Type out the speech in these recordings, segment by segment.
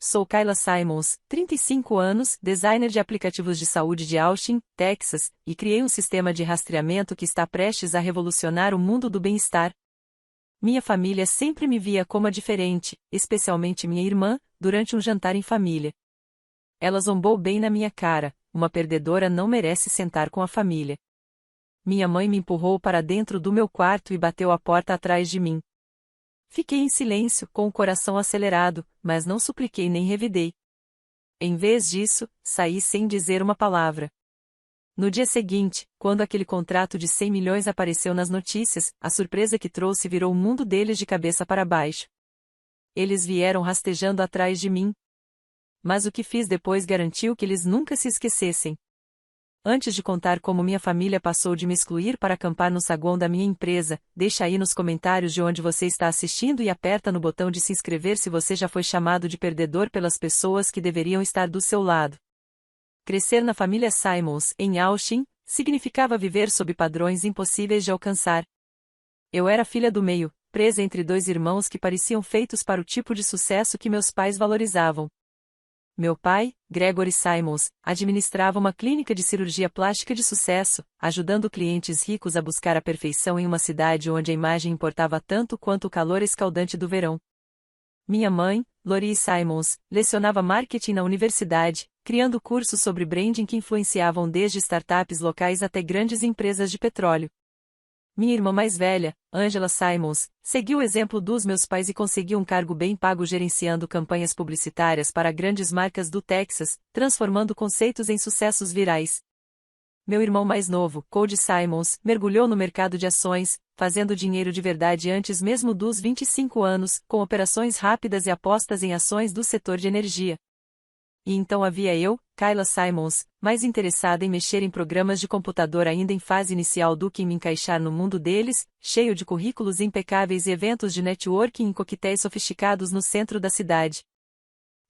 sou Kayla Simons, 35 anos, designer de aplicativos de saúde de Austin, Texas, e criei um sistema de rastreamento que está prestes a revolucionar o mundo do bem-estar. Minha família sempre me via como a diferente, especialmente minha irmã, durante um jantar em família. Ela zombou bem na minha cara: uma perdedora não merece sentar com a família. Minha mãe me empurrou para dentro do meu quarto e bateu a porta atrás de mim. Fiquei em silêncio, com o coração acelerado, mas não supliquei nem revidei. Em vez disso, saí sem dizer uma palavra. No dia seguinte, quando aquele contrato de 100 milhões apareceu nas notícias, a surpresa que trouxe virou o mundo deles de cabeça para baixo. Eles vieram rastejando atrás de mim. Mas o que fiz depois garantiu que eles nunca se esquecessem. Antes de contar como minha família passou de me excluir para acampar no saguão da minha empresa, deixa aí nos comentários de onde você está assistindo e aperta no botão de se inscrever se você já foi chamado de perdedor pelas pessoas que deveriam estar do seu lado. Crescer na família Simons, em Austin, significava viver sob padrões impossíveis de alcançar. Eu era filha do meio, presa entre dois irmãos que pareciam feitos para o tipo de sucesso que meus pais valorizavam. Meu pai, Gregory Simons, administrava uma clínica de cirurgia plástica de sucesso, ajudando clientes ricos a buscar a perfeição em uma cidade onde a imagem importava tanto quanto o calor escaldante do verão. Minha mãe, Lori Simons, lecionava marketing na universidade, criando cursos sobre branding que influenciavam desde startups locais até grandes empresas de petróleo. Minha irmã mais velha, Angela Simons, seguiu o exemplo dos meus pais e conseguiu um cargo bem pago gerenciando campanhas publicitárias para grandes marcas do Texas, transformando conceitos em sucessos virais. Meu irmão mais novo, Cody Simons, mergulhou no mercado de ações, fazendo dinheiro de verdade antes mesmo dos 25 anos, com operações rápidas e apostas em ações do setor de energia. E então havia eu, Kayla Simons, mais interessada em mexer em programas de computador ainda em fase inicial do que em me encaixar no mundo deles, cheio de currículos impecáveis e eventos de networking em coquetéis sofisticados no centro da cidade.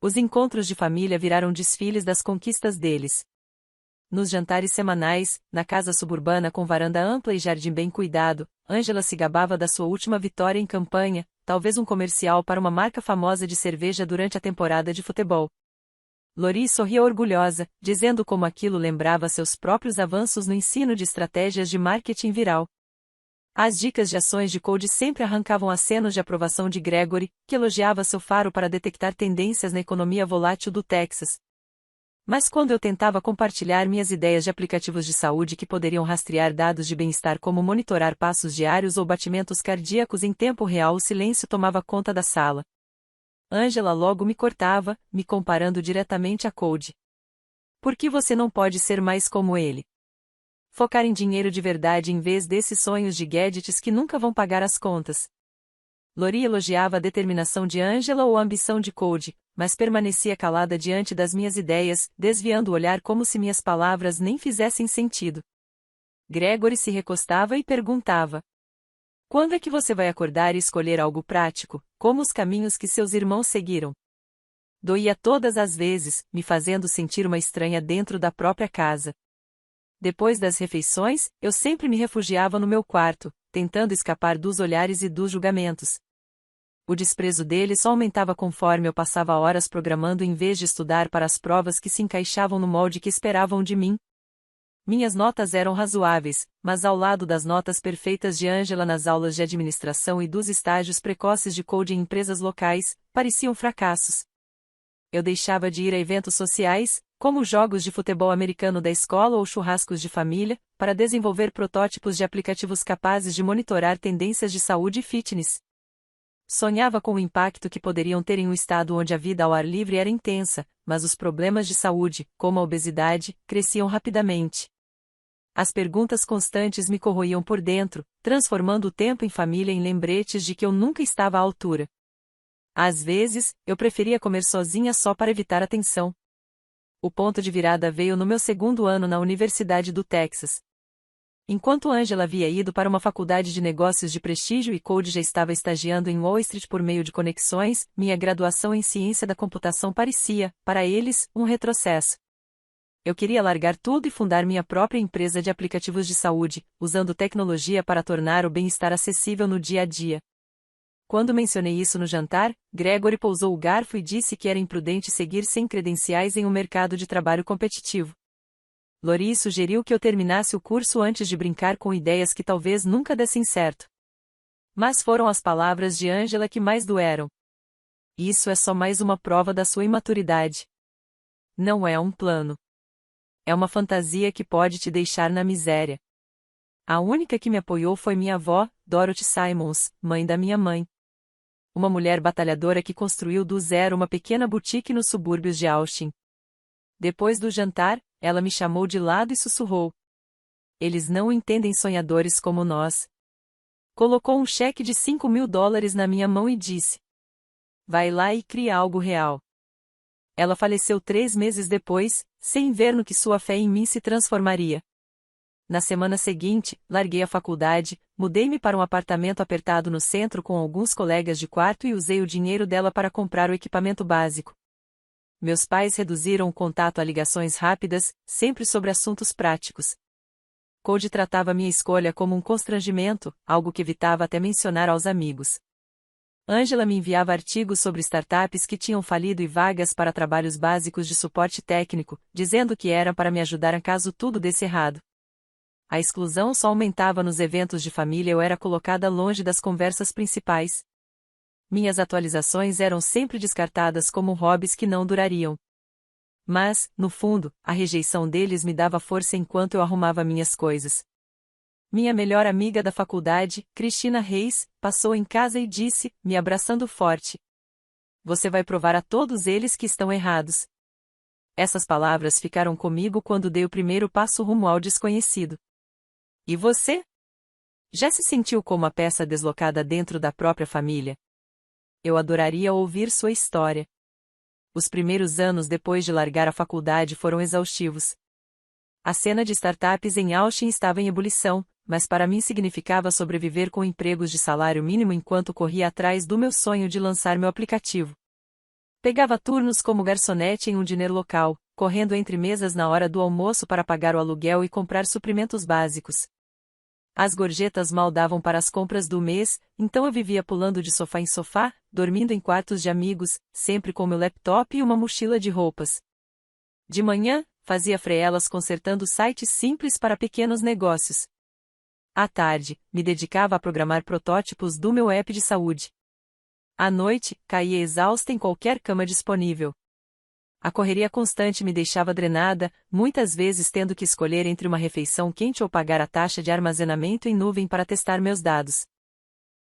Os encontros de família viraram desfiles das conquistas deles. Nos jantares semanais, na casa suburbana com varanda ampla e jardim bem cuidado, Angela se gabava da sua última vitória em campanha, talvez um comercial para uma marca famosa de cerveja durante a temporada de futebol. Lori sorria orgulhosa, dizendo como aquilo lembrava seus próprios avanços no ensino de estratégias de marketing viral. As dicas de ações de Cody sempre arrancavam acenos de aprovação de Gregory, que elogiava seu faro para detectar tendências na economia volátil do Texas. Mas quando eu tentava compartilhar minhas ideias de aplicativos de saúde que poderiam rastrear dados de bem-estar como monitorar passos diários ou batimentos cardíacos em tempo real, o silêncio tomava conta da sala. Angela logo me cortava, me comparando diretamente a Cody. Por que você não pode ser mais como ele? Focar em dinheiro de verdade em vez desses sonhos de gadgets que nunca vão pagar as contas. Lori elogiava a determinação de Angela ou a ambição de Cody, mas permanecia calada diante das minhas ideias, desviando o olhar como se minhas palavras nem fizessem sentido. Gregory se recostava e perguntava: quando é que você vai acordar e escolher algo prático, como os caminhos que seus irmãos seguiram? Doía todas as vezes, me fazendo sentir uma estranha dentro da própria casa. Depois das refeições, eu sempre me refugiava no meu quarto, tentando escapar dos olhares e dos julgamentos. O desprezo deles só aumentava conforme eu passava horas programando em vez de estudar para as provas que se encaixavam no molde que esperavam de mim. Minhas notas eram razoáveis, mas ao lado das notas perfeitas de Angela nas aulas de administração e dos estágios precoces de Cody em empresas locais, pareciam fracassos. Eu deixava de ir a eventos sociais, como jogos de futebol americano da escola ou churrascos de família, para desenvolver protótipos de aplicativos capazes de monitorar tendências de saúde e fitness. Sonhava com o impacto que poderiam ter em um estado onde a vida ao ar livre era intensa, mas os problemas de saúde, como a obesidade, cresciam rapidamente. As perguntas constantes me corroíam por dentro, transformando o tempo em família em lembretes de que eu nunca estava à altura. Às vezes, eu preferia comer sozinha só para evitar a tensão. O ponto de virada veio no meu segundo ano na Universidade do Texas. Enquanto Angela havia ido para uma faculdade de negócios de prestígio e Cody já estava estagiando em Wall Street por meio de conexões, minha graduação em ciência da computação parecia, para eles, um retrocesso. Eu queria largar tudo e fundar minha própria empresa de aplicativos de saúde, usando tecnologia para tornar o bem-estar acessível no dia a dia. Quando mencionei isso no jantar, Gregory pousou o garfo e disse que era imprudente seguir sem credenciais em um mercado de trabalho competitivo. Lori sugeriu que eu terminasse o curso antes de brincar com ideias que talvez nunca dessem certo. Mas foram as palavras de Angela que mais doeram. Isso é só mais uma prova da sua imaturidade. Não é um plano. É uma fantasia que pode te deixar na miséria. A única que me apoiou foi minha avó, Dorothy Simons, mãe da minha mãe. Uma mulher batalhadora que construiu do zero uma pequena boutique nos subúrbios de Austin. Depois do jantar, ela me chamou de lado e sussurrou. Eles não entendem sonhadores como nós. Colocou um cheque de $5.000 na minha mão e disse. Vai lá e cria algo real. Ela faleceu 3 meses depois, sem ver no que sua fé em mim se transformaria. Na semana seguinte, larguei a faculdade, mudei-me para um apartamento apertado no centro com alguns colegas de quarto e usei o dinheiro dela para comprar o equipamento básico. Meus pais reduziram o contato a ligações rápidas, sempre sobre assuntos práticos. Cody tratava minha escolha como um constrangimento, algo que evitava até mencionar aos amigos. Angela me enviava artigos sobre startups que tinham falido e vagas para trabalhos básicos de suporte técnico, dizendo que era para me ajudar caso tudo desse errado. A exclusão só aumentava nos eventos de família e eu era colocada longe das conversas principais. Minhas atualizações eram sempre descartadas como hobbies que não durariam. Mas, no fundo, a rejeição deles me dava força enquanto eu arrumava minhas coisas. Minha melhor amiga da faculdade, Cristina Reis, passou em casa e disse, me abraçando forte. Você vai provar a todos eles que estão errados. Essas palavras ficaram comigo quando dei o primeiro passo rumo ao desconhecido. E você? Já se sentiu como a peça deslocada dentro da própria família? Eu adoraria ouvir sua história. Os primeiros anos depois de largar a faculdade foram exaustivos. A cena de startups em Austin estava em ebulição, mas para mim significava sobreviver com empregos de salário mínimo enquanto corria atrás do meu sonho de lançar meu aplicativo. Pegava turnos como garçonete em um diner local, correndo entre mesas na hora do almoço para pagar o aluguel e comprar suprimentos básicos. As gorjetas mal davam para as compras do mês, então eu vivia pulando de sofá em sofá, dormindo em quartos de amigos, sempre com meu laptop e uma mochila de roupas. De manhã, fazia freelas consertando sites simples para pequenos negócios. À tarde, me dedicava a programar protótipos do meu app de saúde. À noite, caía exausta em qualquer cama disponível. A correria constante me deixava drenada, muitas vezes tendo que escolher entre uma refeição quente ou pagar a taxa de armazenamento em nuvem para testar meus dados.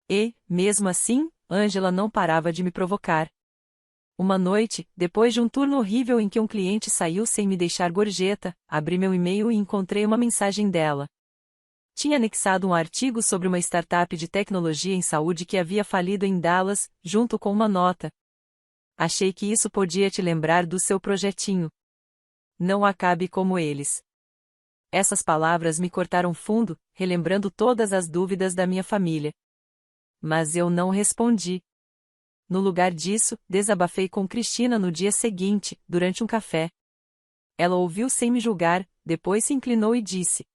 E, mesmo assim, Angela não parava de me provocar. Uma noite, depois de um turno horrível em que um cliente saiu sem me deixar gorjeta, abri meu e-mail e encontrei uma mensagem dela. Tinha anexado um artigo sobre uma startup de tecnologia em saúde que havia falido em Dallas, junto com uma nota. Achei que isso podia te lembrar do seu projetinho. Não acabe como eles. Essas palavras me cortaram fundo, relembrando todas as dúvidas da minha família. Mas eu não respondi. No lugar disso, desabafei com Cristina no dia seguinte, durante um café. Ela ouviu sem me julgar, depois se inclinou e disse: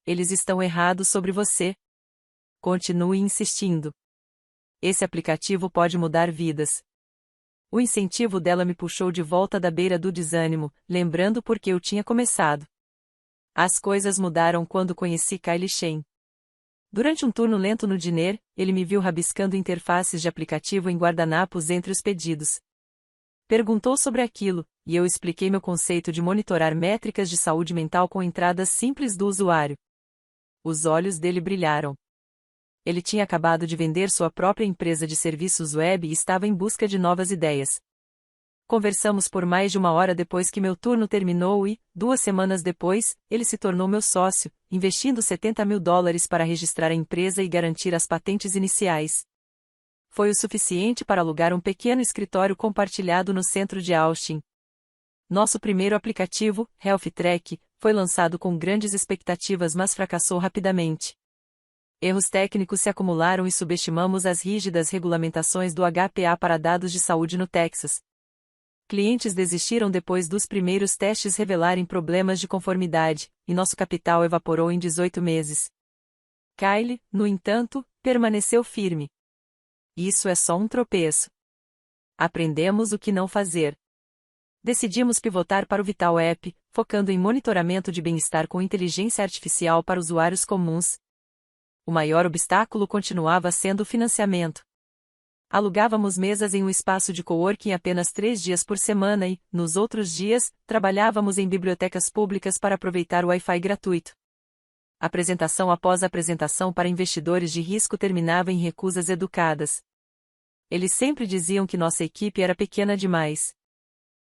Eles estão errados sobre você. Continue insistindo. Esse aplicativo pode mudar vidas. O incentivo dela me puxou de volta da beira do desânimo, lembrando por que eu tinha começado. As coisas mudaram quando conheci Kyle Shen. Durante um turno lento no diner, ele me viu rabiscando interfaces de aplicativo em guardanapos entre os pedidos. Perguntou sobre aquilo, e eu expliquei meu conceito de monitorar métricas de saúde mental com entradas simples do usuário. Os olhos dele brilharam. Ele tinha acabado de vender sua própria empresa de serviços web e estava em busca de novas ideias. Conversamos por mais de 1 hora depois que meu turno terminou e, 2 semanas depois, ele se tornou meu sócio, investindo $70.000 para registrar a empresa e garantir as patentes iniciais. Foi o suficiente para alugar um pequeno escritório compartilhado no centro de Austin. Nosso primeiro aplicativo, Health Track, foi lançado com grandes expectativas mas fracassou rapidamente. Erros técnicos se acumularam e subestimamos as rígidas regulamentações do HPA para dados de saúde no Texas. Clientes desistiram depois dos primeiros testes revelarem problemas de conformidade, e nosso capital evaporou em 18 meses. Kyle, no entanto, permaneceu firme. Isso é só um tropeço. Aprendemos o que não fazer. Decidimos pivotar para o Vital App, focando em monitoramento de bem-estar com inteligência artificial para usuários comuns. O maior obstáculo continuava sendo o financiamento. Alugávamos mesas em um espaço de coworking apenas 3 dias por semana e, nos outros dias, trabalhávamos em bibliotecas públicas para aproveitar o Wi-Fi gratuito. Apresentação após apresentação para investidores de risco terminava em recusas educadas. Eles sempre diziam que nossa equipe era pequena demais.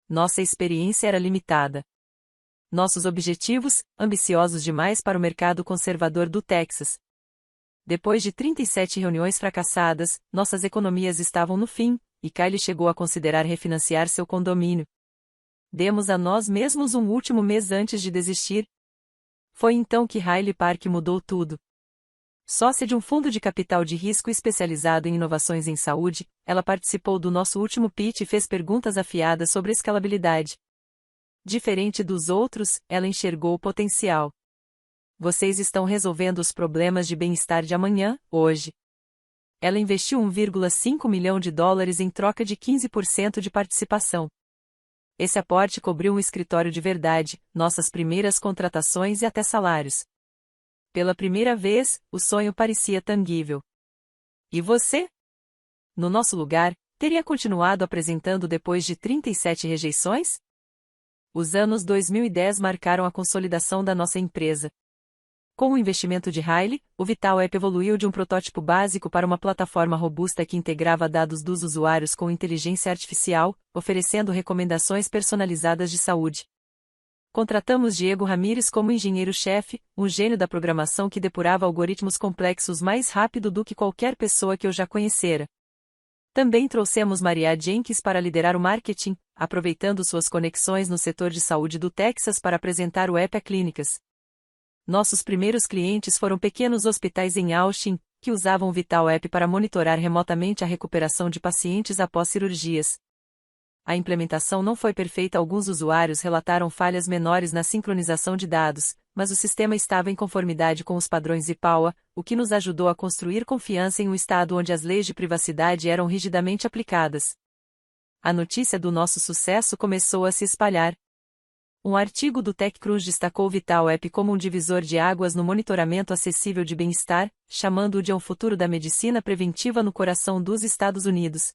Nossa experiência era limitada. Nossos objetivos, ambiciosos demais para o mercado conservador do Texas. Depois de 37 reuniões fracassadas, nossas economias estavam no fim, e Kylie chegou a considerar refinanciar seu condomínio. Demos a nós mesmos um último mês antes de desistir. Foi então que Riley Park mudou tudo. Sócia de um fundo de capital de risco especializado em inovações em saúde, ela participou do nosso último pitch e fez perguntas afiadas sobre escalabilidade. Diferente dos outros, ela enxergou o potencial. Vocês estão resolvendo os problemas de bem-estar de amanhã, hoje. Ela investiu 1,5 milhão de dólares em troca de 15% de participação. Esse aporte cobriu um escritório de verdade, nossas primeiras contratações e até salários. Pela primeira vez, o sonho parecia tangível. E você? No nosso lugar, teria continuado apresentando depois de 37 rejeições? Os anos 2010 marcaram a consolidação da nossa empresa. Com o investimento de Riley, o Vital App evoluiu de um protótipo básico para uma plataforma robusta que integrava dados dos usuários com inteligência artificial, oferecendo recomendações personalizadas de saúde. Contratamos Diego Ramírez como engenheiro-chefe, um gênio da programação que depurava algoritmos complexos mais rápido do que qualquer pessoa que eu já conhecera. Também trouxemos Maria Jenkins para liderar o marketing, aproveitando suas conexões no setor de saúde do Texas para apresentar o app a clínicas. Nossos primeiros clientes foram pequenos hospitais em Austin, que usavam o Vital App para monitorar remotamente a recuperação de pacientes após cirurgias. A implementação não foi perfeita. Alguns usuários relataram falhas menores na sincronização de dados, mas o sistema estava em conformidade com os padrões IPAWA, o que nos ajudou a construir confiança em um estado onde as leis de privacidade eram rigidamente aplicadas. A notícia do nosso sucesso começou a se espalhar. Um artigo do TechCrunch destacou o Vital App como um divisor de águas no monitoramento acessível de bem-estar, chamando-o de um futuro da medicina preventiva no coração dos Estados Unidos.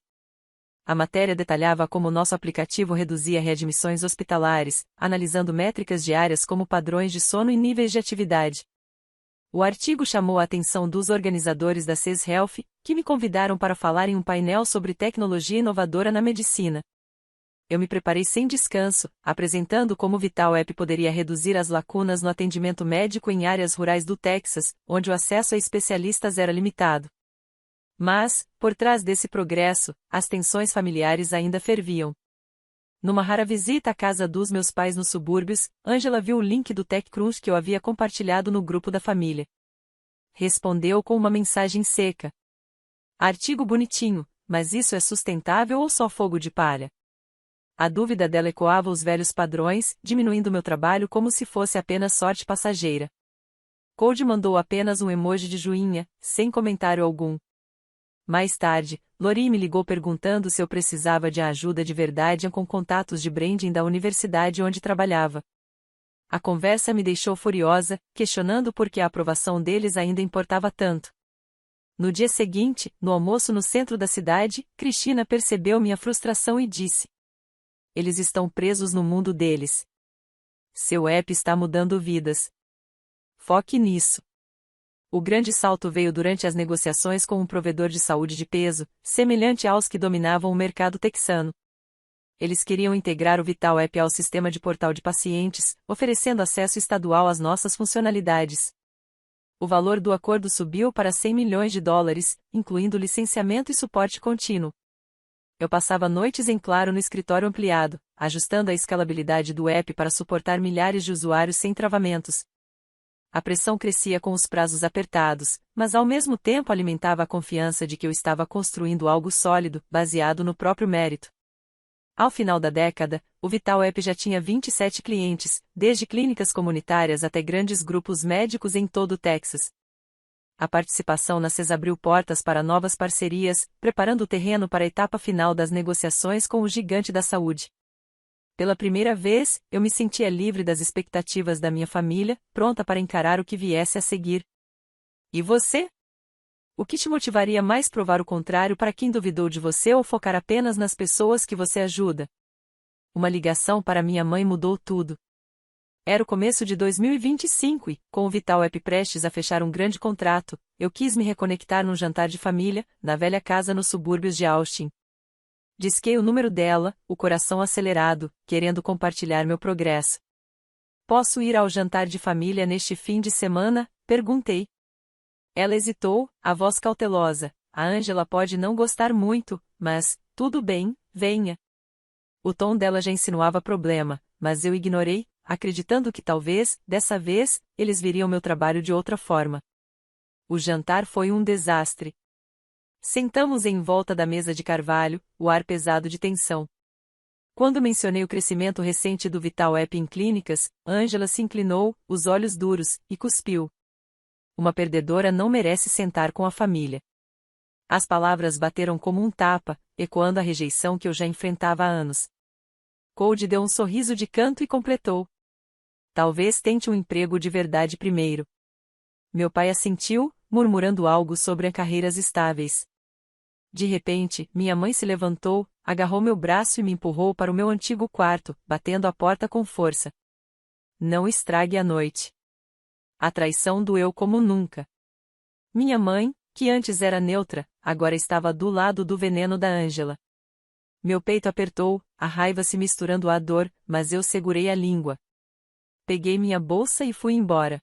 A matéria detalhava como nosso aplicativo reduzia readmissões hospitalares, analisando métricas diárias como padrões de sono e níveis de atividade. O artigo chamou a atenção dos organizadores da CES Health, que me convidaram para falar em um painel sobre tecnologia inovadora na medicina. Eu me preparei sem descanso, apresentando como o Vital App poderia reduzir as lacunas no atendimento médico em áreas rurais do Texas, onde o acesso a especialistas era limitado. Mas, por trás desse progresso, as tensões familiares ainda ferviam. Numa rara visita à casa dos meus pais nos subúrbios, Angela viu o link do TechCrunch que eu havia compartilhado no grupo da família. Respondeu com uma mensagem seca. Artigo bonitinho, mas isso é sustentável ou só fogo de palha? A dúvida dela ecoava os velhos padrões, diminuindo meu trabalho como se fosse apenas sorte passageira. Code mandou apenas um emoji de joinha, sem comentário algum. Mais tarde, Lori me ligou perguntando se eu precisava de ajuda de verdade com contatos de branding da universidade onde trabalhava. A conversa me deixou furiosa, questionando por que a aprovação deles ainda importava tanto. No dia seguinte, no almoço no centro da cidade, Cristina percebeu minha frustração e disse: eles estão presos no mundo deles. Seu app está mudando vidas. Foque nisso. O grande salto veio durante as negociações com um provedor de saúde de peso, semelhante aos que dominavam o mercado texano. Eles queriam integrar o Vital App ao sistema de portal de pacientes, oferecendo acesso estadual às nossas funcionalidades. O valor do acordo subiu para 100 milhões de dólares, incluindo licenciamento e suporte contínuo. Eu passava noites em claro no escritório ampliado, ajustando a escalabilidade do app para suportar milhares de usuários sem travamentos. A pressão crescia com os prazos apertados, mas ao mesmo tempo alimentava a confiança de que eu estava construindo algo sólido, baseado no próprio mérito. Ao final da década, o Vital App já tinha 27 clientes, desde clínicas comunitárias até grandes grupos médicos em todo o Texas. A participação na CES abriu portas para novas parcerias, preparando o terreno para a etapa final das negociações com o gigante da saúde. Pela primeira vez, eu me sentia livre das expectativas da minha família, pronta para encarar o que viesse a seguir. E você? O que te motivaria mais provar o contrário para quem duvidou de você ou focar apenas nas pessoas que você ajuda? Uma ligação para minha mãe mudou tudo. Era o começo de 2025 e, com o Vital App prestes a fechar um grande contrato, eu quis me reconectar num jantar de família, na velha casa nos subúrbios de Austin. Disquei o número dela, o coração acelerado, querendo compartilhar meu progresso. Posso ir ao jantar de família neste fim de semana? Perguntei. Ela hesitou, a voz cautelosa. A Angela pode não gostar muito, mas, tudo bem, venha. O tom dela já insinuava problema, mas eu ignorei, acreditando que talvez, dessa vez, eles viriam meu trabalho de outra forma. O jantar foi um desastre. Sentamos em volta da mesa de carvalho, o ar pesado de tensão. Quando mencionei o crescimento recente do Vital App em clínicas, Angela se inclinou, os olhos duros, e cuspiu. Uma perdedora não merece sentar com a família. As palavras bateram como um tapa, ecoando a rejeição que eu já enfrentava há anos. Cody deu um sorriso de canto e completou. Talvez tente um emprego de verdade primeiro. Meu pai assentiu, murmurando algo sobre carreiras estáveis. De repente, minha mãe se levantou, agarrou meu braço e me empurrou para o meu antigo quarto, batendo a porta com força. Não estrague a noite. A traição doeu como nunca. Minha mãe, que antes era neutra, agora estava do lado do veneno da Angela. Meu peito apertou, a raiva se misturando à dor, mas eu segurei a língua. Peguei minha bolsa e fui embora.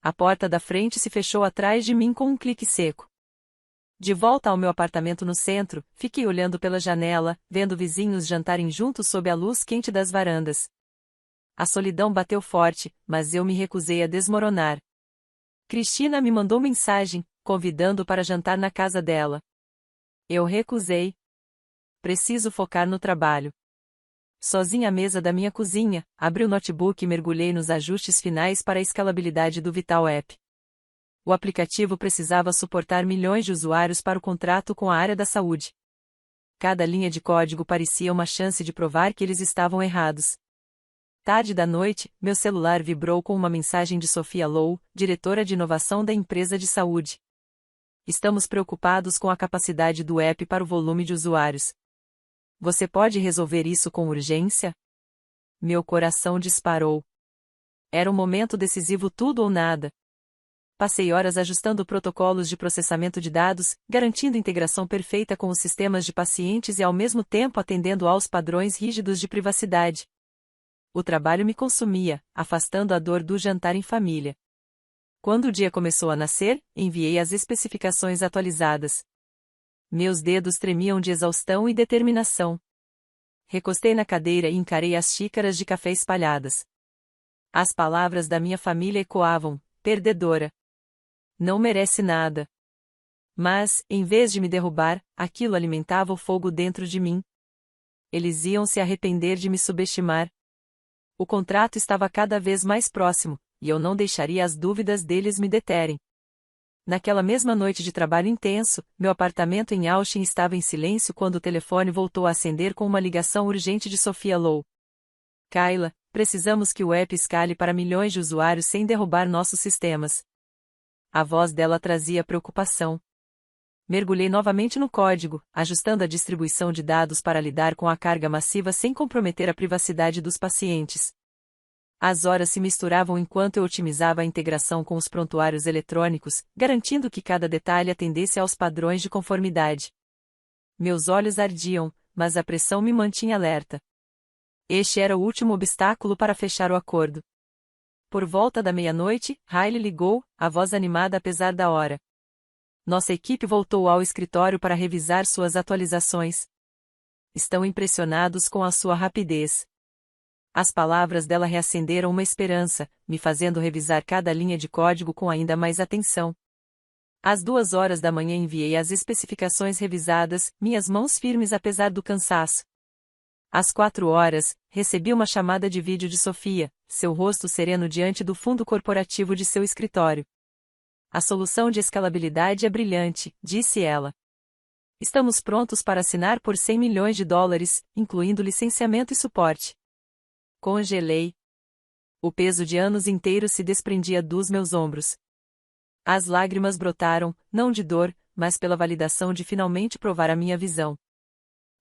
A porta da frente se fechou atrás de mim com um clique seco. De volta ao meu apartamento no centro, fiquei olhando pela janela, vendo vizinhos jantarem juntos sob a luz quente das varandas. A solidão bateu forte, mas eu me recusei a desmoronar. Cristina me mandou mensagem, convidando para jantar na casa dela. Eu recusei. Preciso focar no trabalho. Sozinha à mesa da minha cozinha, abri o notebook e mergulhei nos ajustes finais para a escalabilidade do Vital App. O aplicativo precisava suportar milhões de usuários para o contrato com a área da saúde. Cada linha de código parecia uma chance de provar que eles estavam errados. Tarde da noite, meu celular vibrou com uma mensagem de Sophia Lowe, diretora de inovação da empresa de saúde. Estamos preocupados com a capacidade do app para o volume de usuários. Você pode resolver isso com urgência? Meu coração disparou. Era um momento decisivo, tudo ou nada. Passei horas ajustando protocolos de processamento de dados, garantindo integração perfeita com os sistemas de pacientes e ao mesmo tempo atendendo aos padrões rígidos de privacidade. O trabalho me consumia, afastando a dor do jantar em família. Quando o dia começou a nascer, enviei as especificações atualizadas. Meus dedos tremiam de exaustão e determinação. Recostei na cadeira e encarei as xícaras de café espalhadas. As palavras da minha família ecoavam: perdedora. Não merece nada. Mas, em vez de me derrubar, aquilo alimentava o fogo dentro de mim. Eles iam se arrepender de me subestimar. O contrato estava cada vez mais próximo, e eu não deixaria as dúvidas deles me deterem. Naquela mesma noite de trabalho intenso, meu apartamento em Austin estava em silêncio quando o telefone voltou a acender com uma ligação urgente de Sophia Lowe. Kayla, precisamos que o app escale para milhões de usuários sem derrubar nossos sistemas. A voz dela trazia preocupação. Mergulhei novamente no código, ajustando a distribuição de dados para lidar com a carga massiva sem comprometer a privacidade dos pacientes. As horas se misturavam enquanto eu otimizava a integração com os prontuários eletrônicos, garantindo que cada detalhe atendesse aos padrões de conformidade. Meus olhos ardiam, mas a pressão me mantinha alerta. Este era o último obstáculo para fechar o acordo. Por volta da meia-noite, Riley ligou, a voz animada apesar da hora. Nossa equipe voltou ao escritório para revisar suas atualizações. Estão impressionados com a sua rapidez. As palavras dela reacenderam uma esperança, me fazendo revisar cada linha de código com ainda mais atenção. Às 2 horas da manhã enviei as especificações revisadas, minhas mãos firmes apesar do cansaço. Às 4 horas, recebi uma chamada de vídeo de Sophia, seu rosto sereno diante do fundo corporativo de seu escritório. A solução de escalabilidade é brilhante, disse ela. Estamos prontos para assinar por 100 milhões de dólares, incluindo licenciamento e suporte. Congelei. O peso de anos inteiros se desprendia dos meus ombros. As lágrimas brotaram, não de dor, mas pela validação de finalmente provar a minha visão.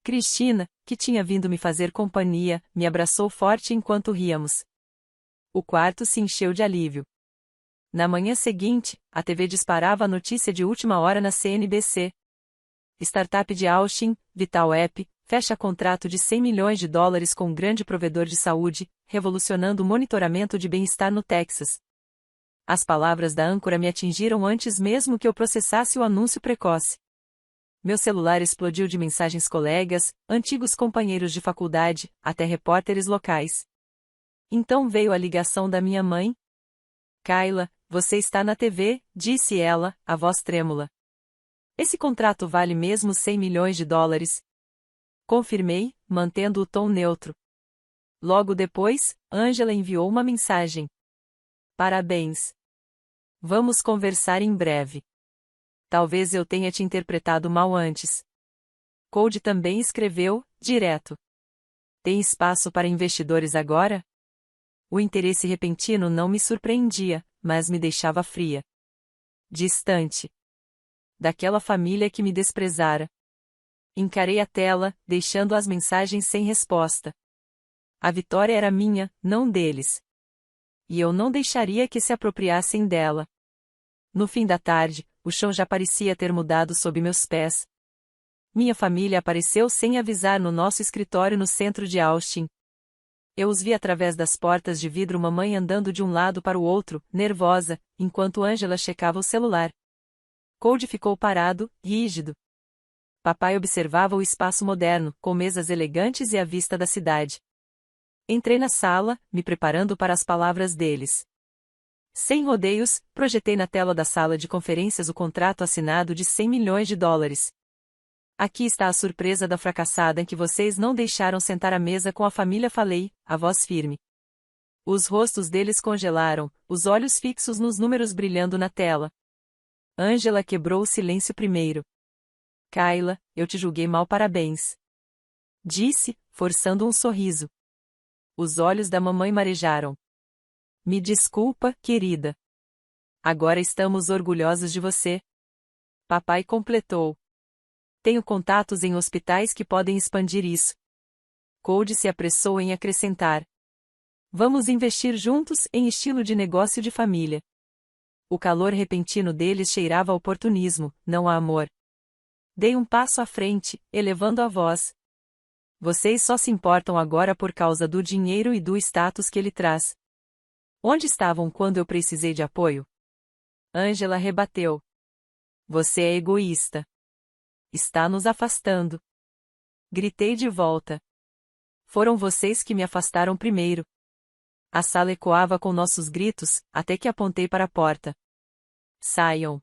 Cristina, que tinha vindo me fazer companhia, me abraçou forte enquanto ríamos. O quarto se encheu de alívio. Na manhã seguinte, a TV disparava a notícia de última hora na CNBC. Startup de Austin, Vital App, fecha contrato de 100 milhões de dólares com um grande provedor de saúde, revolucionando o monitoramento de bem-estar no Texas. As palavras da âncora me atingiram antes mesmo que eu processasse o anúncio precoce. Meu celular explodiu de mensagens colegas, antigos companheiros de faculdade, até repórteres locais. Então veio a ligação da minha mãe. Kayla, você está na TV, disse ela, a voz trêmula. Esse contrato vale mesmo 100 milhões de dólares? Confirmei, mantendo o tom neutro. Logo depois, Angela enviou uma mensagem. Parabéns. Vamos conversar em breve. Talvez eu tenha te interpretado mal antes. Cody também escreveu, direto. Tem espaço para investidores agora? O interesse repentino não me surpreendia, mas me deixava fria. Distante. Daquela família que me desprezara. Encarei a tela, deixando as mensagens sem resposta. A vitória era minha, não deles. E eu não deixaria que se apropriassem dela. No fim da tarde, o chão já parecia ter mudado sob meus pés. Minha família apareceu sem avisar no nosso escritório no centro de Austin. Eu os vi através das portas de vidro, mamãe andando de um lado para o outro, nervosa, enquanto Angela checava o celular. Cody ficou parado, rígido. Papai observava o espaço moderno, com mesas elegantes e a vista da cidade. Entrei na sala, me preparando para as palavras deles. Sem rodeios, projetei na tela da sala de conferências o contrato assinado de 100 milhões de dólares. Aqui está a surpresa da fracassada em que vocês não deixaram sentar à mesa com a família, falei, a voz firme. Os rostos deles congelaram, os olhos fixos nos números brilhando na tela. Angela quebrou o silêncio primeiro. Kayla, eu te julguei mal, parabéns. Disse, forçando um sorriso. Os olhos da mamãe marejaram. Me desculpa, querida. Agora estamos orgulhosos de você. Papai completou. Tenho contatos em hospitais que podem expandir isso. Cody se apressou em acrescentar. Vamos investir juntos em estilo de negócio de família. O calor repentino deles cheirava a oportunismo, não a amor. Dei um passo à frente, elevando a voz. Vocês só se importam agora por causa do dinheiro e do status que ele traz. Onde estavam quando eu precisei de apoio? Angela rebateu. Você é egoísta. Está nos afastando. Gritei de volta. Foram vocês que me afastaram primeiro. A sala ecoava com nossos gritos, até que apontei para a porta. Saiam.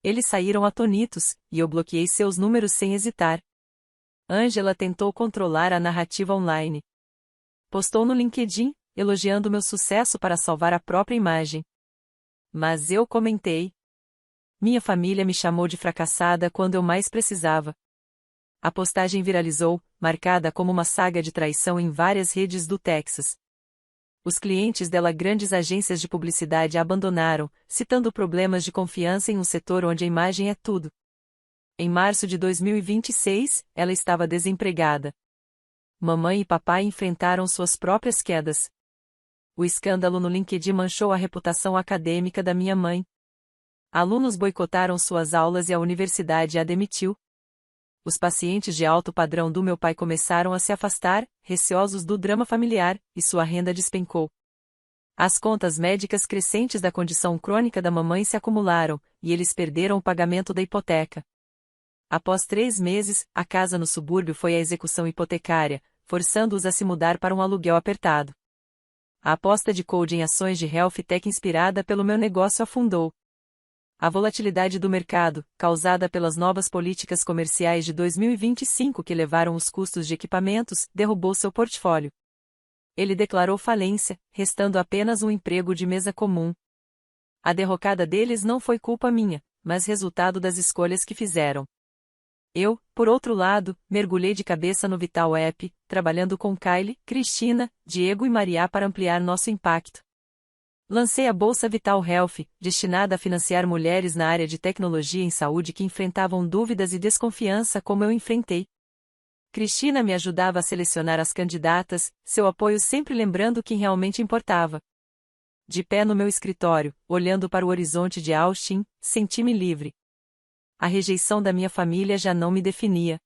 Eles saíram atonitos, e eu bloqueei seus números sem hesitar. Angela tentou controlar a narrativa online. Postou no LinkedIn, elogiando meu sucesso para salvar a própria imagem. Mas eu comentei. Minha família me chamou de fracassada quando eu mais precisava. A postagem viralizou, marcada como uma saga de traição em várias redes do Texas. Os clientes dela, grandes agências de publicidade, a abandonaram, citando problemas de confiança em um setor onde a imagem é tudo. Em março de 2026, ela estava desempregada. Mamãe e papai enfrentaram suas próprias quedas. O escândalo no LinkedIn manchou a reputação acadêmica da minha mãe. Alunos boicotaram suas aulas e a universidade a demitiu. Os pacientes de alto padrão do meu pai começaram a se afastar, receosos do drama familiar, e sua renda despencou. As contas médicas crescentes da condição crônica da mamãe se acumularam, e eles perderam o pagamento da hipoteca. Após 3 meses, a casa no subúrbio foi à execução hipotecária, forçando-os a se mudar para um aluguel apertado. A aposta de Cody em ações de health tech inspirada pelo meu negócio afundou. A volatilidade do mercado, causada pelas novas políticas comerciais de 2025 que elevaram os custos de equipamentos, derrubou seu portfólio. Ele declarou falência, restando apenas um emprego de mesa comum. A derrocada deles não foi culpa minha, mas resultado das escolhas que fizeram. Eu, por outro lado, mergulhei de cabeça no Vital App, trabalhando com Kylie, Cristina, Diego e Maria para ampliar nosso impacto. Lancei a Bolsa Vital Health, destinada a financiar mulheres na área de tecnologia em saúde que enfrentavam dúvidas e desconfiança como eu enfrentei. Cristina me ajudava a selecionar as candidatas, seu apoio sempre lembrando quem realmente importava. De pé no meu escritório, olhando para o horizonte de Austin, senti-me livre. A rejeição da minha família já não me definia.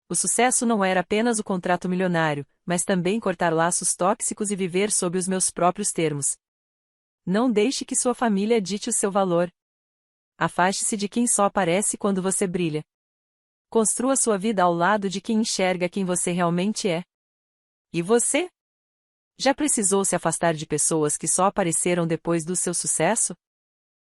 O sucesso não era apenas o contrato milionário, mas também cortar laços tóxicos e viver sob os meus próprios termos. Não deixe que sua família dite o seu valor. Afaste-se de quem só aparece quando você brilha. Construa sua vida ao lado de quem enxerga quem você realmente é. E você? Já precisou se afastar de pessoas que só apareceram depois do seu sucesso?